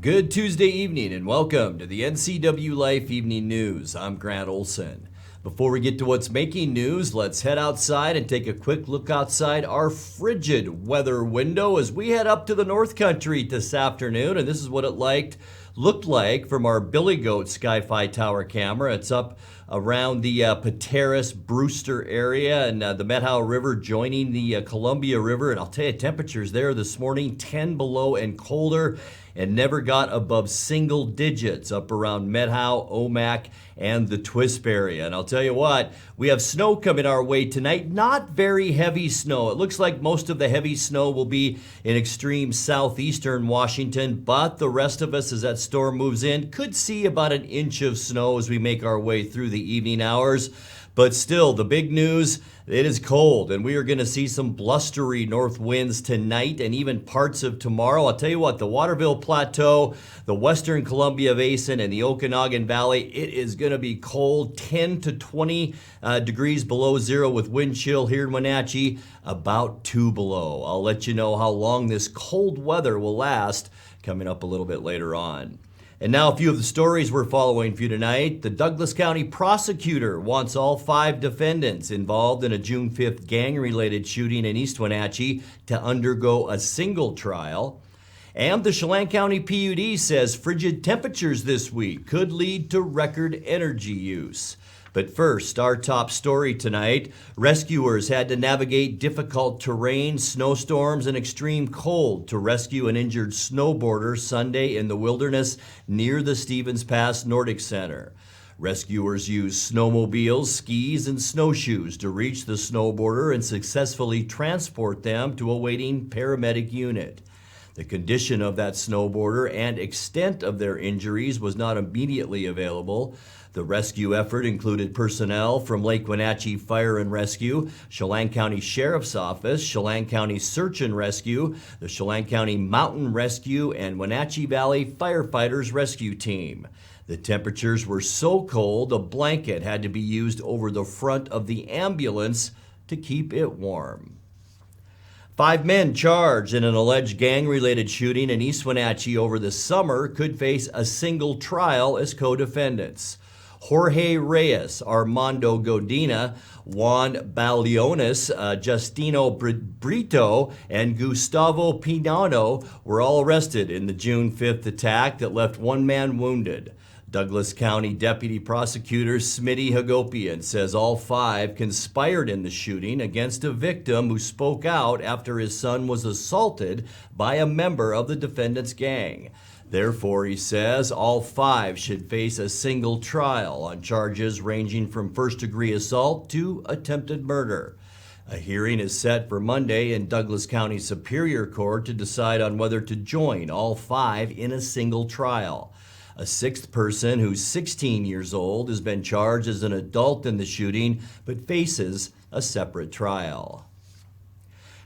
Good Tuesday evening and welcome to the NCWLIFE Evening News. I'm Grant Olson. Before we get to what's making news, let's head outside and take a quick look outside our frigid weather window as we head up to the North Country this afternoon. And this is what it looked like from our Billy Goat Sky-Fi Tower camera. It's up around the Pateros Brewster area and the Methow River joining the Columbia River. And I'll tell you, temperatures there this morning, 10 below and colder, and never got above single digits up around Methow, Omak, and the Twisp area. And I'll tell you what, we have snow coming our way tonight. Not very heavy snow. It looks like most of the heavy snow will be in extreme southeastern Washington, but the rest of us, as that storm moves in, could see about an inch of snow as we make our way through the evening hours. But still, the big news, it is cold, and we are going to see some blustery north winds tonight and even parts of tomorrow. I'll tell you what, the Waterville Plateau, the western Columbia Basin, and the Okanagan Valley, it is going to be cold, 10 to 20 degrees below zero with wind chill here in Wenatchee, about 2 below. I'll let you know how long this cold weather will last coming up a little bit later on. And now a few of the stories we're following for you tonight. The Douglas County prosecutor wants all 5 defendants involved in a June 5th gang-related shooting in East Wenatchee to undergo a single trial. And the Chelan County PUD says frigid temperatures this week could lead to record energy use. But first, our top story tonight. Rescuers had to navigate difficult terrain, snowstorms, and extreme cold to rescue an injured snowboarder Sunday in the wilderness near the Stevens Pass Nordic Center. Rescuers used snowmobiles, skis, and snowshoes to reach the snowboarder and successfully transport them to a waiting paramedic unit. The condition of that snowboarder and extent of their injuries was not immediately available. The rescue effort included personnel from Lake Wenatchee Fire and Rescue, Chelan County Sheriff's Office, Chelan County Search and Rescue, the Chelan County Mountain Rescue, and Wenatchee Valley Firefighters Rescue Team. The temperatures were so cold, a blanket had to be used over the front of the ambulance to keep it warm. 5 men charged in an alleged gang-related shooting in East Wenatchee over the summer could face a single trial as co-defendants. Jorge Reyes, Armando Godina, Juan Baliones, Justino Brito, and Gustavo Pinano were all arrested in the June 5th attack that left 1 man wounded. Douglas County Deputy Prosecutor Smitty Hagopian says all 5 conspired in the shooting against a victim who spoke out after his son was assaulted by a member of the defendant's gang. Therefore, he says, all 5 should face a single trial on charges ranging from first-degree assault to attempted murder. A hearing is set for Monday in Douglas County Superior Court to decide on whether to join all 5 in a single trial. A 6th person who's 16 years old has been charged as an adult in the shooting but faces a separate trial.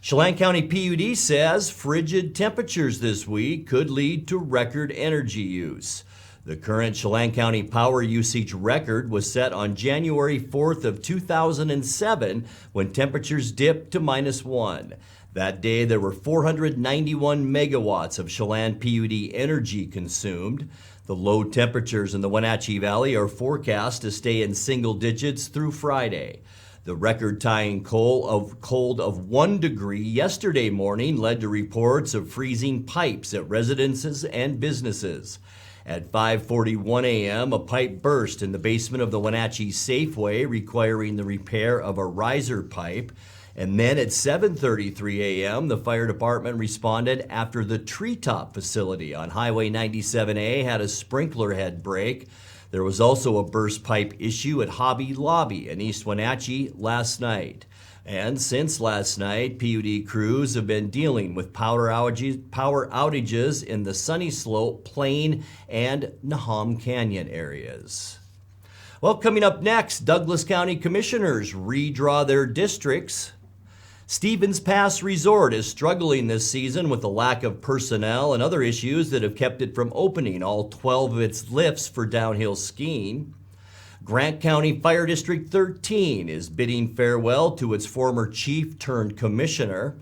Chelan County PUD says frigid temperatures this week could lead to record energy use. The current Chelan County power usage record was set on January 4th of 2007 when temperatures dipped to -1. That day there were 491 megawatts of Chelan PUD energy consumed. The low temperatures in the Wenatchee Valley are forecast to stay in single digits through Friday. The record-tying cold of 1 degree yesterday morning led to reports of freezing pipes at residences and businesses. At 5:41 a.m., a pipe burst in the basement of the Wenatchee Safeway, requiring the repair of a riser pipe. And then at 7:33 a.m., the fire department responded after the Treetop facility on Highway 97A had a sprinkler head break. There was also a burst pipe issue at Hobby Lobby in East Wenatchee last night. And since last night, PUD crews have been dealing with power outages in the Sunny Slope, Plain, and Nahum Canyon areas. Well, coming up next, Douglas County commissioners redraw their districts. Stevens Pass Resort is struggling this season with the lack of personnel and other issues that have kept it from opening all 12 of its lifts for downhill skiing. Grant County Fire District 13 is bidding farewell to its former chief turned commissioner.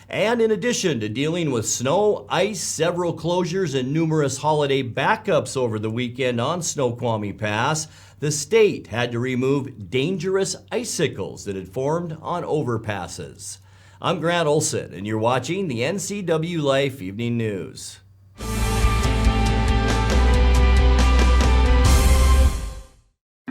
And in addition to dealing with snow, ice, several closures, and numerous holiday backups over the weekend on Snoqualmie Pass, the state had to remove dangerous icicles that had formed on overpasses. I'm Grant Olson, and you're watching the NCWLIFE Evening News.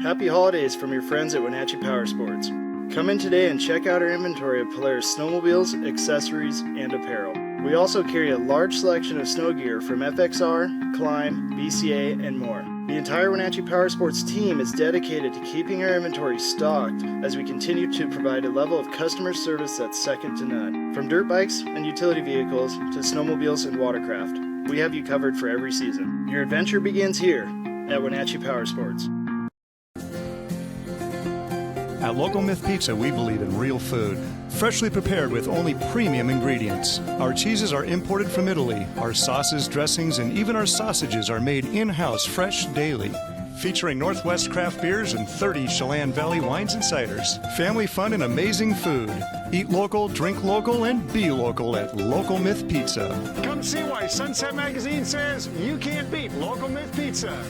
Happy holidays from your friends at Wenatchee Power Sports. Come in today and check out our inventory of Polaris snowmobiles, accessories, and apparel. We also carry a large selection of snow gear from FXR, Climb, BCA, and more. The entire Wenatchee Power Sports team is dedicated to keeping our inventory stocked as we continue to provide a level of customer service that's second to none. From dirt bikes and utility vehicles to snowmobiles and watercraft, we have you covered for every season. Your adventure begins here at Wenatchee Power Sports. At Local Myth Pizza, we believe in real food, freshly prepared with only premium ingredients. Our cheeses are imported from Italy. Our sauces, dressings, and even our sausages are made in-house fresh daily. Featuring Northwest craft beers and 30 Chelan Valley wines and ciders. Family fun and amazing food. Eat local, drink local, and be local at Local Myth Pizza. Come see why Sunset Magazine says you can't beat Local Myth Pizza.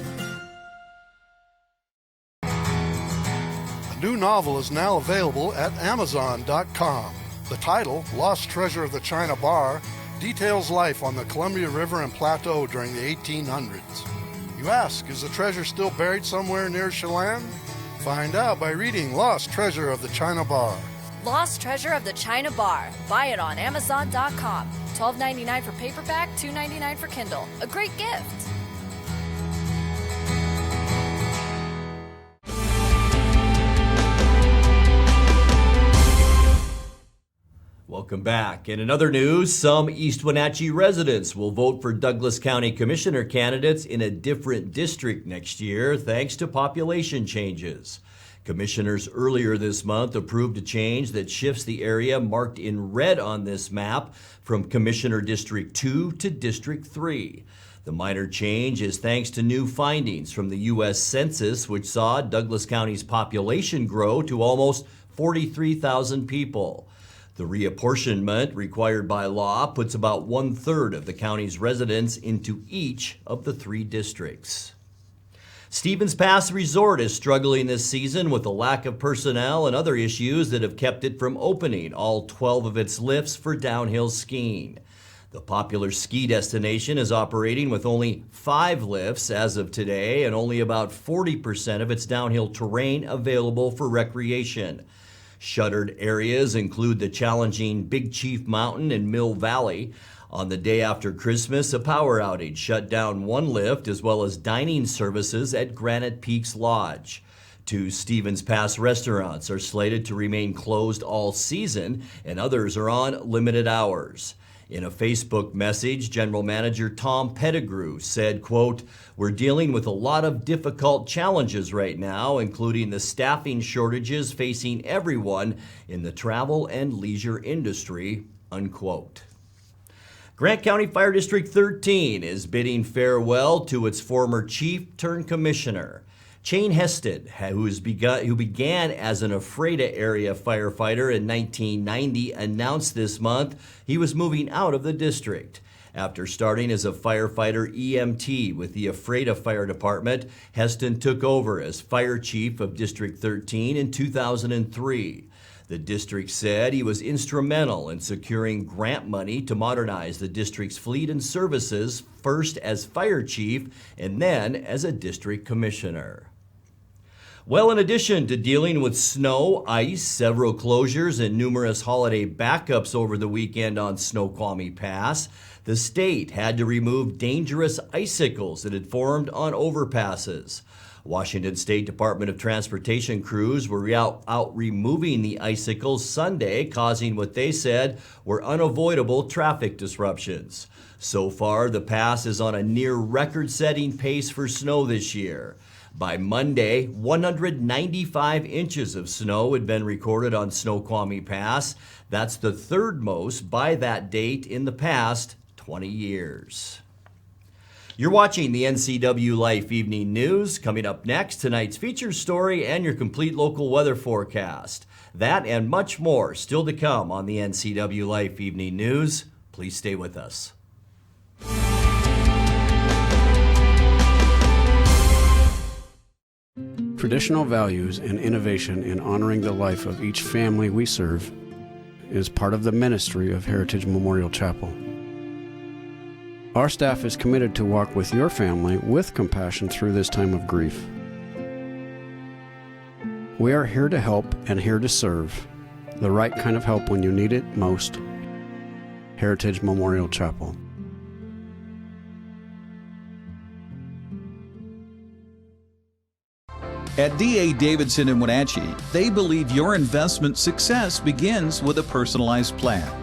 A new novel is now available at Amazon.com. The title, Lost Treasure of the China Bar, details life on the Columbia River and Plateau during the 1800s. You ask, is the treasure still buried somewhere near Chelan? Find out by reading Lost Treasure of the China Bar. Lost Treasure of the China Bar. Buy it on Amazon.com. $12.99 for paperback, $2.99 for Kindle. A great gift. Welcome back. In another news, some East Wenatchee residents will vote for Douglas County Commissioner candidates in a different district next year thanks to population changes. Commissioners earlier this month approved a change that shifts the area marked in red on this map from Commissioner District 2 to District 3. The minor change is thanks to new findings from the U.S. Census, which saw Douglas County's population grow to almost 43,000 people. The reapportionment required by law puts about 1/3 of the county's residents into each of the 3 districts. Stevens Pass Resort is struggling this season with a lack of personnel and other issues that have kept it from opening all 12 of its lifts for downhill skiing. The popular ski destination is operating with only 5 lifts as of today and only about 40% of its downhill terrain available for recreation. Shuttered areas include the challenging Big Chief Mountain in Mill Valley. On the day after Christmas, a power outage shut down 1 lift as well as dining services at Granite Peaks Lodge. 2 Stevens Pass restaurants are slated to remain closed all season, and others are on limited hours. In a Facebook message, General Manager Tom Pettigrew said, quote, "We're dealing with a lot of difficult challenges right now, including the staffing shortages facing everyone in the travel and leisure industry," unquote. Grant County Fire District 13 is bidding farewell to its former chief turned commissioner. Shane Heston, who began as an Ephrata area firefighter in 1990, announced this month he was moving out of the district. After starting as a firefighter EMT with the Ephrata Fire Department, Heston took over as fire chief of District 13 in 2003. The district said he was instrumental in securing grant money to modernize the district's fleet and services, first as fire chief and then as a district commissioner. Well, in addition to dealing with snow, ice, several closures, and numerous holiday backups over the weekend on Snoqualmie Pass, the state had to remove dangerous icicles that had formed on overpasses. Washington State Department of Transportation crews were out removing the icicles Sunday, causing what they said were unavoidable traffic disruptions. So far, the pass is on a near record-setting pace for snow this year. By Monday, 195 inches of snow had been recorded on Snoqualmie Pass. That's the 3rd most by that date in the past 20 years. You're watching the NCW Life Evening News. Coming up next, tonight's feature story and your complete local weather forecast. That and much more still to come on the NCW Life Evening News. Please stay with us. Traditional values and innovation in honoring the life of each family we serve is part of the ministry of Heritage Memorial Chapel. Our staff is committed to walk with your family with compassion through this time of grief. We are here to help and here to serve, the right kind of help when you need it most. Heritage Memorial Chapel. At D.A. Davidson in Wenatchee, they believe your investment success begins with a personalized plan.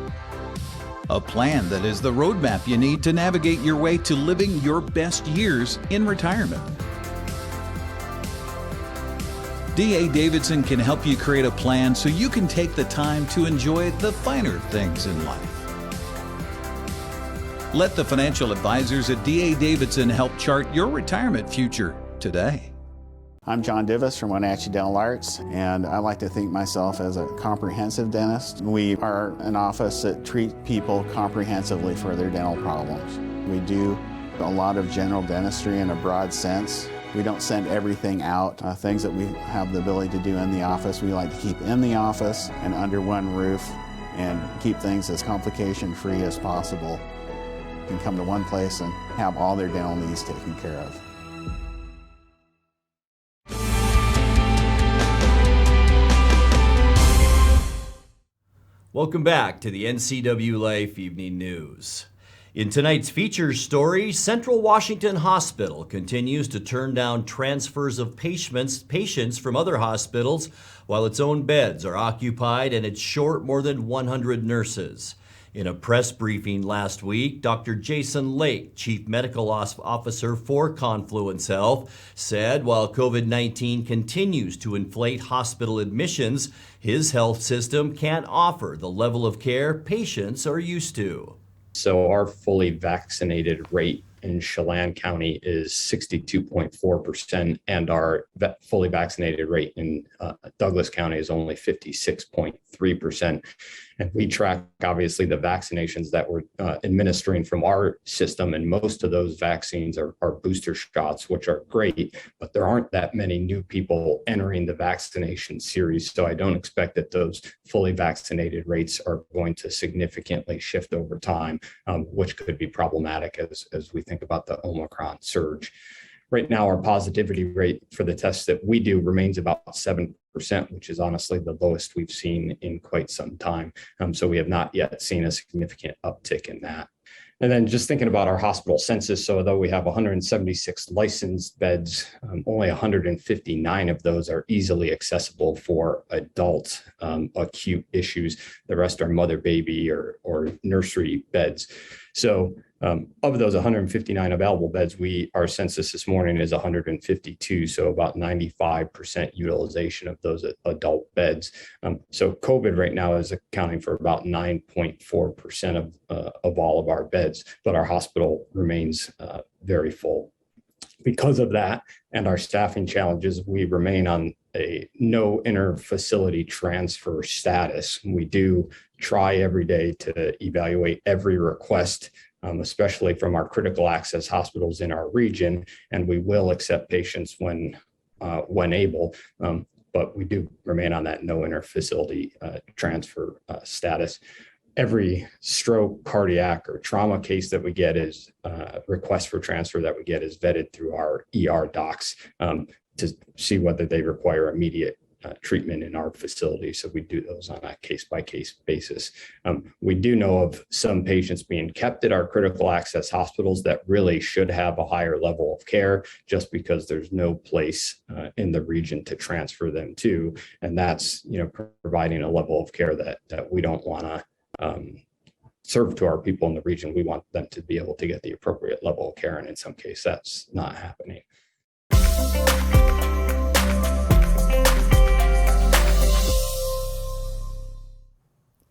A plan that is the roadmap you need to navigate your way to living your best years in retirement. D.A. Davidson can help you create a plan so you can take the time to enjoy the finer things in life. Let the financial advisors at D.A. Davidson help chart your retirement future today. I'm John Divis from Wenatchee Dental Arts, and I like to think myself as a comprehensive dentist. We are an office that treats people comprehensively for their dental problems. We do a lot of general dentistry in a broad sense. We don't send everything out. Things that we have the ability to do in the office, we like to keep in the office and under one roof and keep things as complication-free as possible. You can come to one place and have all their dental needs taken care of. Welcome back to the NCW Life Evening News. In tonight's feature story, Central Washington Hospital continues to turn down transfers of patients from other hospitals while its own beds are occupied and it's short more than 100 nurses. In a press briefing last week, Dr. Jason Lake, Chief Medical Officer for Confluence Health, said while COVID-19 continues to inflate hospital admissions, his health system can't offer the level of care patients are used to. So our fully vaccinated rate in Chelan County is 62.4%, and our fully vaccinated rate in Douglas County is only 56.3%. And we track, obviously, the vaccinations that we're administering from our system, and most of those vaccines are booster shots, which are great, but there aren't that many new people entering the vaccination series. So I don't expect that those fully vaccinated rates are going to significantly shift over time, which could be problematic as we think about the Omicron surge. Right now, our positivity rate for the tests that we do remains about 7%, which is honestly the lowest we've seen in quite some time. So we have not yet seen a significant uptick in that. And then just thinking about our hospital census, so although we have 176 licensed beds, only 159 of those are easily accessible for adult acute issues. The rest are mother-baby or nursery beds. So of those 159 available beds, our census this morning is 152, so about 95% utilization of those adult beds. So COVID right now is accounting for about 9.4% of all of our beds, but our hospital remains very full. Because of that and our staffing challenges, we remain on a no inter-facility transfer status. We do try every day to evaluate every request, especially from our critical access hospitals in our region, and we will accept patients when able, but we do remain on that no inter-facility transfer status. Every stroke, cardiac, or trauma case that we get is request for transfer that we get is vetted through our ER docs to see whether they require immediate treatment in our facility. So we do those on a case-by-case basis. We do know of some patients being kept at our critical access hospitals that really should have a higher level of care just because there's no place in the region to transfer them to. And that's, providing a level of care that we don't want to serve to our people in the region. We want them to be able to get the appropriate level of care. And in some cases, that's not happening.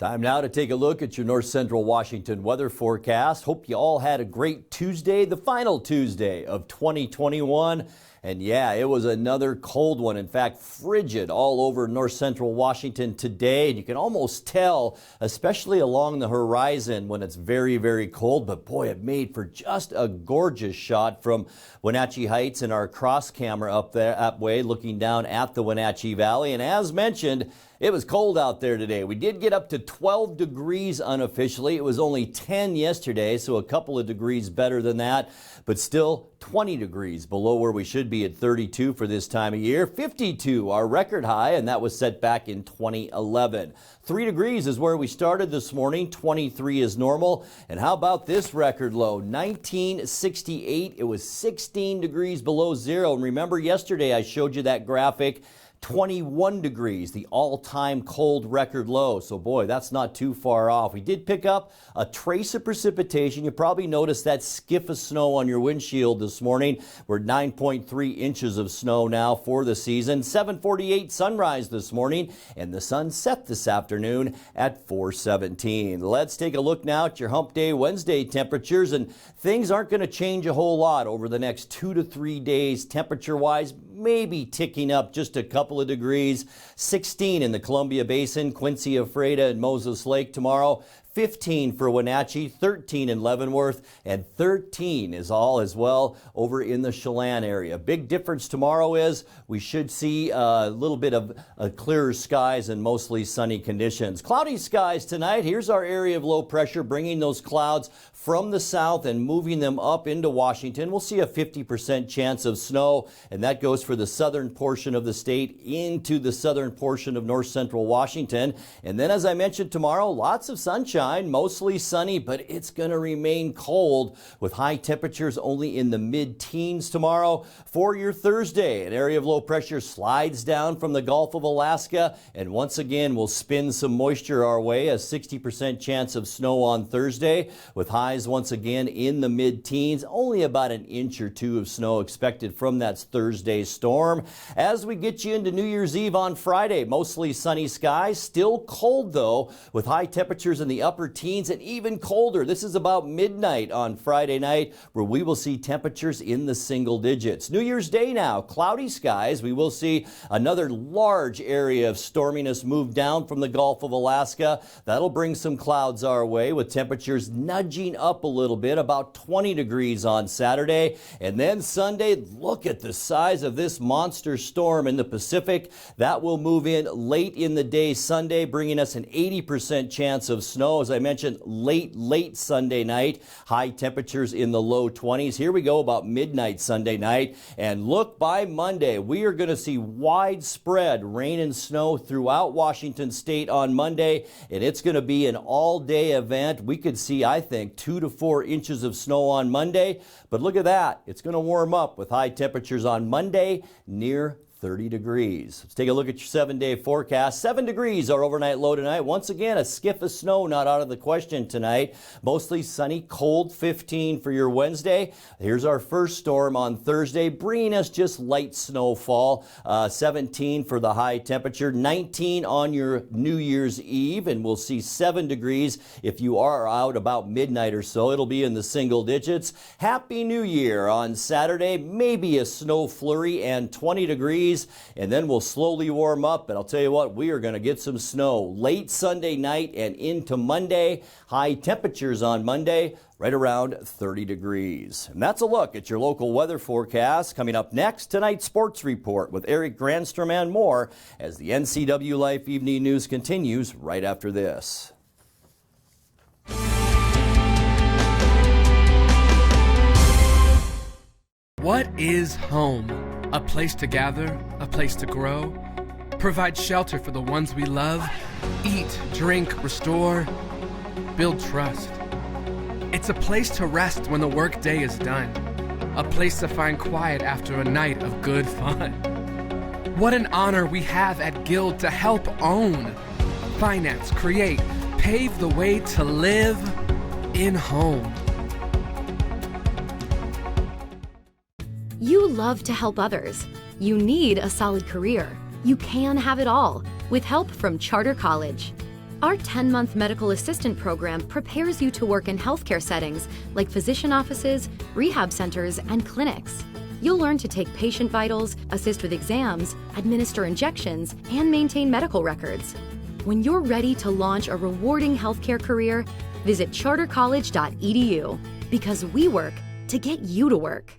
Time now to take a look at your North Central Washington weather forecast. Hope you all had a great Tuesday, the final Tuesday of 2021. And yeah, it was another cold one. In fact, frigid all over North Central Washington today. And you can almost tell, especially along the horizon when it's very, very cold. But boy, it made for just a gorgeous shot from Wenatchee Heights and our cross camera up there, that way, looking down at the Wenatchee Valley. And as mentioned, it was cold out there today. We did get up to 12 degrees unofficially. It was only 10 yesterday, so a couple of degrees better than that, but still 20 degrees below where we should be at 32 for this time of year. 52, our record high, and that was set back in 2011. 3 degrees is where we started this morning. 23 is normal. And how about this record low? 1968. It was 16 degrees below zero. And remember yesterday I showed you that graphic. 21 degrees, the all-time cold record low. So boy, that's not too far off. We did pick up a trace of precipitation. You probably noticed that skiff of snow on your windshield this morning. We're 9.3 inches of snow now for the season. 7:48 sunrise this morning, and the sun set this afternoon at 4:17. Let's take a look now at your Hump Day Wednesday temperatures, and things aren't going to change a whole lot over the next 2 to 3 days temperature-wise. Maybe ticking up just a couple of degrees. 16 in the Columbia Basin, Quincy, Ephrata, and Moses Lake tomorrow. 15 for Wenatchee, 13 in Leavenworth, and 13 is all as well over in the Chelan area. Big difference tomorrow is we should see a little bit of clearer skies and mostly sunny conditions. Cloudy skies tonight. Here's our area of low pressure bringing those clouds from the south and moving them up into Washington. We'll see a 50% chance of snow, and that goes for the southern portion of the state into the southern portion of north central Washington. And then, as I mentioned, tomorrow, lots of sunshine. Mostly sunny, but it's going to remain cold with high temperatures only in the mid-teens tomorrow. For your Thursday, an area of low pressure slides down from the Gulf of Alaska, and once again will spin some moisture our way. A 60% chance of snow on Thursday with highs once again in the mid-teens. Only about an inch or two of snow expected from that Thursday storm. As we get you into New Year's Eve on Friday, mostly sunny skies. Still cold though, with high temperatures in the upper teens and even colder. This is about midnight on Friday night where we will see temperatures in the single digits. New Year's Day now, cloudy skies. We will see another large area of storminess move down from the Gulf of Alaska. That'll bring some clouds our way with temperatures nudging up a little bit, about 20 degrees on Saturday. And then Sunday, look at the size of this monster storm in the Pacific. That will move in late in the day Sunday, bringing us an 80% chance of snow. As I mentioned, late Sunday night, high temperatures in the low 20s. Here we go about midnight Sunday night. And look, by Monday, we are going to see widespread rain and snow throughout Washington state on Monday. And it's going to be an all-day event. We could see, I think, 2 to 4 inches of snow on Monday. But look at that. It's going to warm up with high temperatures on Monday near 30 degrees. Let's take a look at your 7-day forecast. 7 degrees our overnight low tonight. Once again, a skiff of snow not out of the question tonight. Mostly sunny, cold. 15 for your Wednesday. Here's our first storm on Thursday, bringing us just light snowfall. 17 for the high temperature. 19 on your New Year's Eve, and we'll see 7 degrees if you are out about midnight or so. It'll be in the single digits. Happy New Year on Saturday. Maybe a snow flurry and 20 degrees. And then we'll slowly warm up. And I'll tell you what, we are going to get some snow late Sunday night and into Monday. High temperatures on Monday, right around 30 degrees. And that's a look at your local weather forecast. Coming up next, tonight's sports report with Eric Granstrom and more as the NCWLIFE Evening News continues right after this. What is home? A place to gather, a place to grow, provide shelter for the ones we love, eat, drink, restore, build trust. It's a place to rest when the workday is done, a place to find quiet after a night of good fun. What an honor we have at Guild to help own, finance, create, pave the way to live in home. You love to help others. You need a solid career. You can have it all with help from Charter College. Our 10-month medical assistant program prepares you to work in healthcare settings like physician offices, rehab centers, and clinics. You'll learn to take patient vitals, assist with exams, administer injections, and maintain medical records. When you're ready to launch a rewarding healthcare career, visit chartercollege.edu, because we work to get you to work.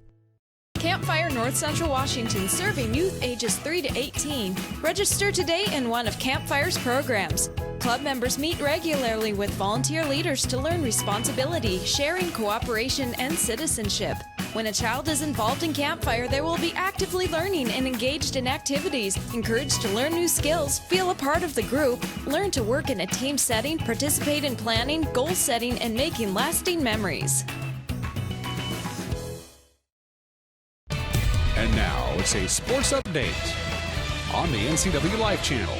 Campfire North Central Washington, serving youth ages 3 to 18. Register today in one of Campfire's programs. Club members meet regularly with volunteer leaders to learn responsibility, sharing, cooperation, and citizenship. When a child is involved in Campfire, they will be actively learning and engaged in activities, encouraged to learn new skills, feel a part of the group, learn to work in a team setting, participate in planning, goal setting, and making lasting memories. And now it's a sports update on the NCWLIFE channel.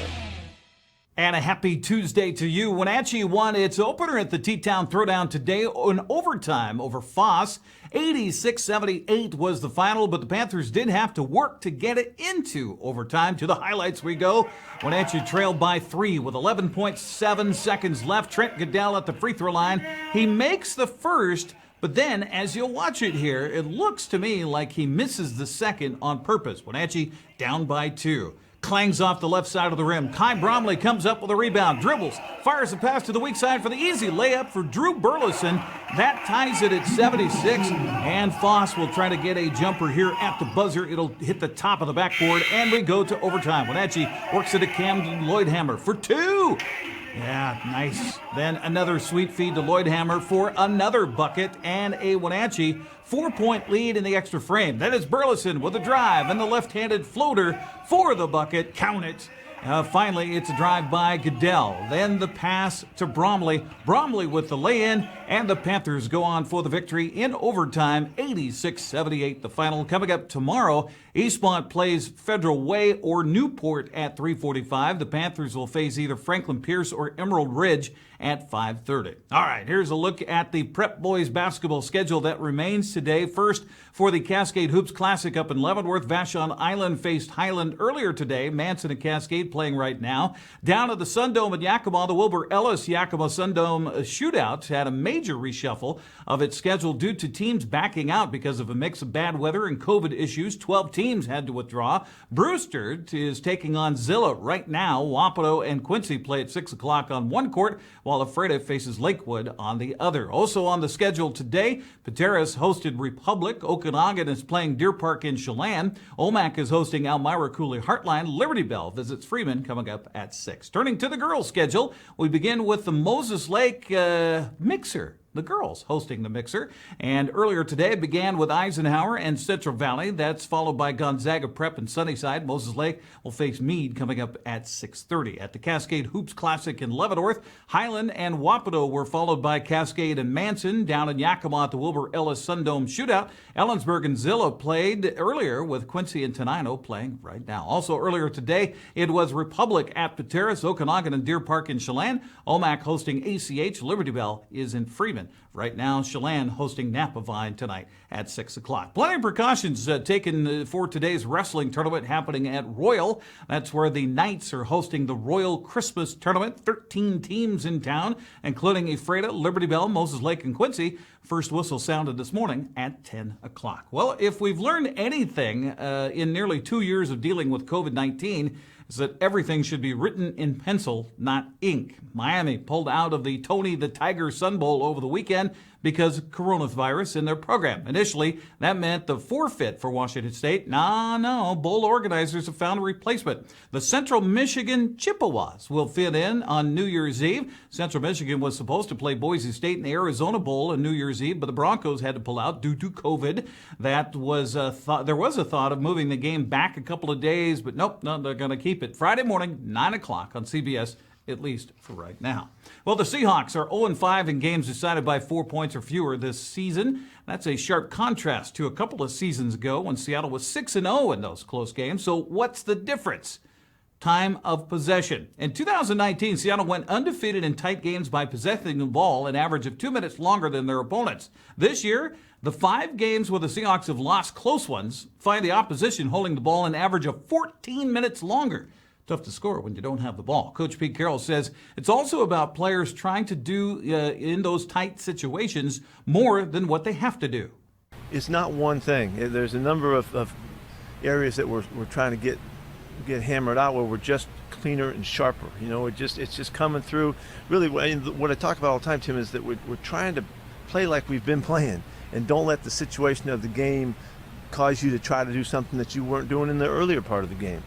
And a happy Tuesday to you. Wenatchee won its opener at the T-Town Throwdown today in overtime over Foss. 86-78 was the final, but the Panthers did have to work to get it into overtime. To the highlights we go. Wenatchee trailed by 3 with 11.7 seconds left. Trent Goodell at the free throw line. He makes the first, but then, as you'll watch it here, it looks to me like he misses the second on purpose. Wenatchee down by 2. Clangs off the left side of the rim. Kai Bromley comes up with a rebound, dribbles, fires a pass to the weak side for the easy layup for Drew Burleson. That ties it at 76, and Foss will try to get a jumper here at the buzzer. It'll hit the top of the backboard, and we go to overtime. Wenatchee works it to Camden Lloydhammer for 2. Yeah, nice. Then another sweet feed to Lloydhammer for another bucket, and a Wenatchee 4-point lead in the extra frame. Then it's Burleson with a drive and the left-handed floater for the bucket. Count it. Finally, it's a drive by Goodell. Then the pass to Bromley. Bromley with the lay-in, and the Panthers go on for the victory in overtime, 86-78 the final. Coming up tomorrow, Eastmont plays Federal Way or Newport at 3:45. The Panthers will face either Franklin Pierce or Emerald Ridge at 5:30. All right, here's a look at the Prep Boys basketball schedule that remains today. First, for the Cascade Hoops Classic up in Leavenworth, Vashon Island faced Highland earlier today. Manson and Cascade playing right now. Down at the Sundome at Yakima, the Wilbur Ellis Yakima Sundome shootout had a major reshuffle of its schedule due to teams backing out because of a mix of bad weather and COVID issues. 12 teams had to withdraw. Brewster is taking on Zilla right now. Wapato and Quincy play at 6 o'clock on one court, while Ephrata faces Lakewood on the other. Also on the schedule today, Pateras hosted Republic. Okanagan is playing Deer Park in Chelan. Omak is hosting Elmira Cooley Heartline. Liberty Bell visits Freeman coming up at 6. Turning to the girls' schedule, we begin with the Moses Lake Mixer. The girls hosting the Mixer. And earlier today began with Eisenhower and Central Valley. That's followed by Gonzaga Prep and Sunnyside. Moses Lake will face Meade coming up at 6:30. At the Cascade Hoops Classic in Leavenworth, Highland and Wapato were followed by Cascade and Manson. Down in Yakima at the Wilbur Ellis Sundome Shootout, Ellensburg and Zilla played earlier, with Quincy and Tenino playing right now. Also earlier today, it was Republic at Pateras, Okanagan and Deer Park in Chelan. Omak hosting ACH. Liberty Bell is in Freeman. Right now, Chelan hosting Napa Vine tonight at 6 o'clock. Plenty of precautions taken for today's wrestling tournament happening at Royal. That's where the Knights are hosting the Royal Christmas Tournament. 13 teams in town, including Ephrata, Liberty Bell, Moses Lake, and Quincy. First whistle sounded this morning at 10 o'clock. Well, if we've learned anything in nearly 2 years of dealing with COVID-19, is that everything should be written in pencil, not ink. Miami pulled out of the Tony the Tiger Sun Bowl over the weekend because of coronavirus in their program. Initially, that meant the forfeit for Washington State. No, bowl organizers have found a replacement. The Central Michigan Chippewas will fit in on New Year's Eve. Central Michigan was supposed to play Boise State in the Arizona Bowl on New Year's Eve, but the Broncos had to pull out due to COVID. That was there was a thought of moving the game back a couple of days, but nope, no, they're going to keep it Friday morning, 9 o'clock on CBS, at least for right now. Well, the Seahawks are 0-5 in games decided by 4 points or fewer this season. That's a sharp contrast to a couple of seasons ago when Seattle was 6-0 in those close games. So what's the difference? Time of possession. In 2019, Seattle went undefeated in tight games by possessing the ball an average of 2 minutes longer than their opponents. This year, the 5 games where the Seahawks have lost close ones find the opposition holding the ball an average of 14 minutes longer. tough to score when you don't have the ball. Coach Pete Carroll says it's also about players trying to do in those tight situations more than what they have to do. It's not one thing. There's a number of areas that we're trying to get hammered out where we're just cleaner and sharper. You know, it's just coming through. Really, what I talk about all the time, Tim, is that we're trying to play like we've been playing, and don't let the situation of the game cause you to try to do something that you weren't doing in the earlier part of the game.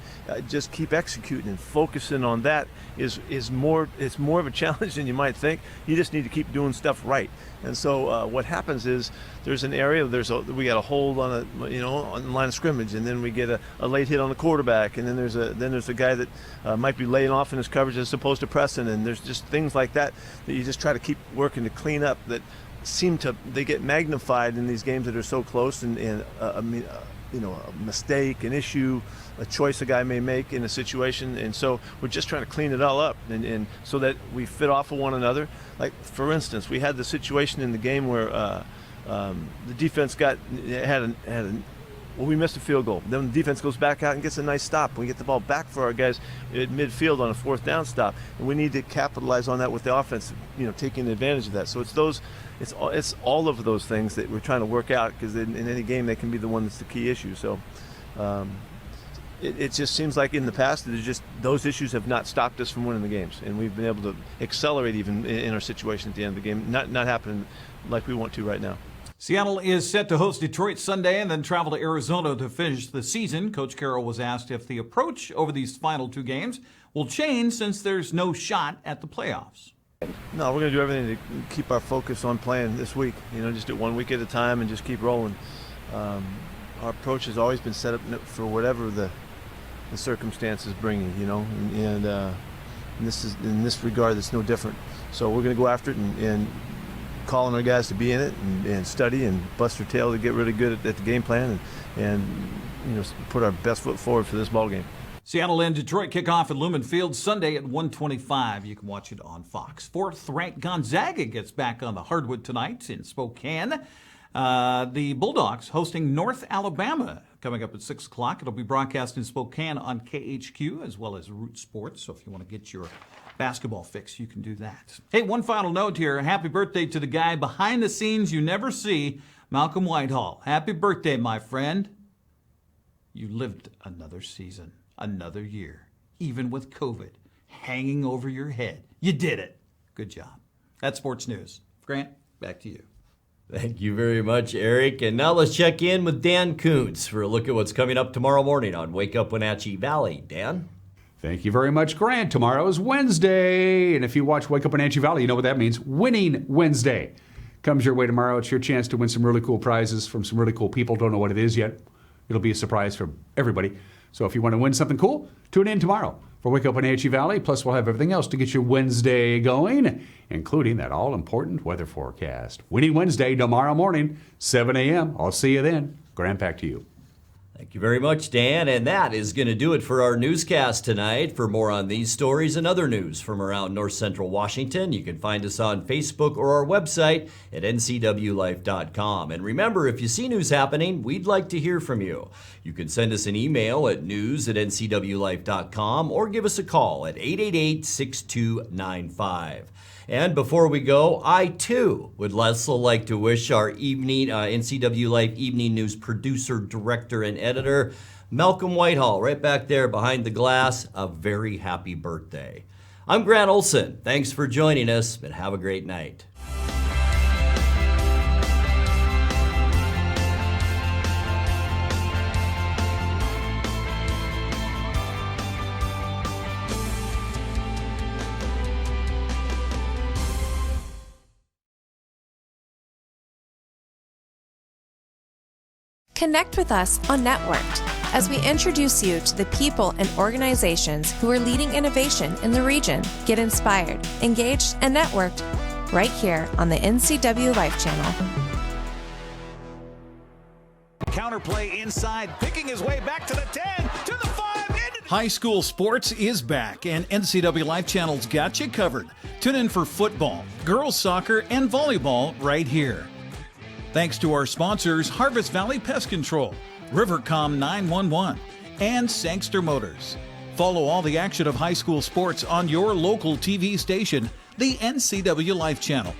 Just keep executing and focusing on that is more. It's more of a challenge than you might think. You just need to keep doing stuff right. And so what happens is there's an area, we got a hold on on the line of scrimmage, and then we get a late hit on the quarterback, and then there's a guy that might be laying off in his coverage as opposed to pressing, and there's just things like that you just try to keep working to clean up that they get magnified in these games that are so close, and a mistake, an issue, a choice a guy may make in a situation, and so we're just trying to clean it all up, and so that we fit off of one another. Like, for instance, we had the situation in the game where the defense we missed a field goal. Then the defense goes back out and gets a nice stop. We get the ball back for our guys at midfield on a 4th down stop, and we need to capitalize on that with the offense, taking advantage of that. So it's all of those things that we're trying to work out, because in any game they can be the one that's the key issue. So it just seems like in the past those issues have not stopped us from winning the games, and we've been able to accelerate even in our situation at the end of the game. Not happening like we want to right now. Seattle is set to host Detroit Sunday and then travel to Arizona to finish the season. Coach Carroll was asked if the approach over these final 2 games will change since there's no shot at the playoffs. No, we're going to do everything to keep our focus on playing this week. Just do 1 week at a time and just keep rolling. Our approach has always been set up for whatever the circumstances bring you, and this is, in this regard, it's no different. So we're going to go after it and calling our guys to be in it and study and bust their tail to get really good at the game plan and put our best foot forward for this ball game. Seattle and Detroit kick off at Lumen Field Sunday at 1:25. You can watch it on Fox. 4th-ranked Gonzaga gets back on the hardwood tonight in Spokane. The Bulldogs hosting North Alabama coming up at 6 o'clock. It'll be broadcast in Spokane on KHQ as well as Root Sports. So if you want to get your basketball fix, you can do that. Hey, one final note here. Happy birthday to the guy behind the scenes you never see, Malcolm Whitehall. Happy birthday, my friend. You lived another season, another year, even with COVID hanging over your head. You did it. Good job. That's sports news. Grant, back to you. Thank you very much, Eric. And now let's check in with Dan Kuntz for a look at what's coming up tomorrow morning on Wake Up Wenatchee Valley. Dan? Thank you very much, Grant. Tomorrow is Wednesday, and if you watch Wake Up Wenatchee Valley, you know what that means. Winning Wednesday comes your way tomorrow. It's your chance to win some really cool prizes from some really cool people. Don't know what it is yet. It'll be a surprise for everybody. So if you want to win something cool, tune in tomorrow for Wake Up Wenatchee Valley. Plus, we'll have everything else to get your Wednesday going, including that all-important weather forecast. Winning Wednesday tomorrow morning, 7 a.m. I'll see you then. Grant, back to you. Thank you very much, Dan. And that is going to do it for our newscast tonight. For more on these stories and other news from around North Central Washington, you can find us on Facebook or our website at NCWLIFE.com. And remember, if you see news happening, we'd like to hear from you. You can send us an email at news@NCWLIFE.com or give us a call at 888-6295. And before we go, I too would also like to wish our evening NCW Life Evening News producer, director, and editor, Malcolm Whitehall, right back there behind the glass, a very happy birthday. I'm Grant Olson. Thanks for joining us, and have a great night. Connect with us on Networked as we introduce you to the people and organizations who are leading innovation in the region. Get inspired, engaged, and networked right here on the NCW Life channel. Counterplay inside, picking his way back to the 10, to the 5. High school sports is back, and NCW Life Channel's got you covered. Tune in for football, girls soccer, and volleyball right here. Thanks to our sponsors, Harvest Valley Pest Control, Rivercom 911, and Sangster Motors. Follow all the action of high school sports on your local TV station, the NCWLIFE channel.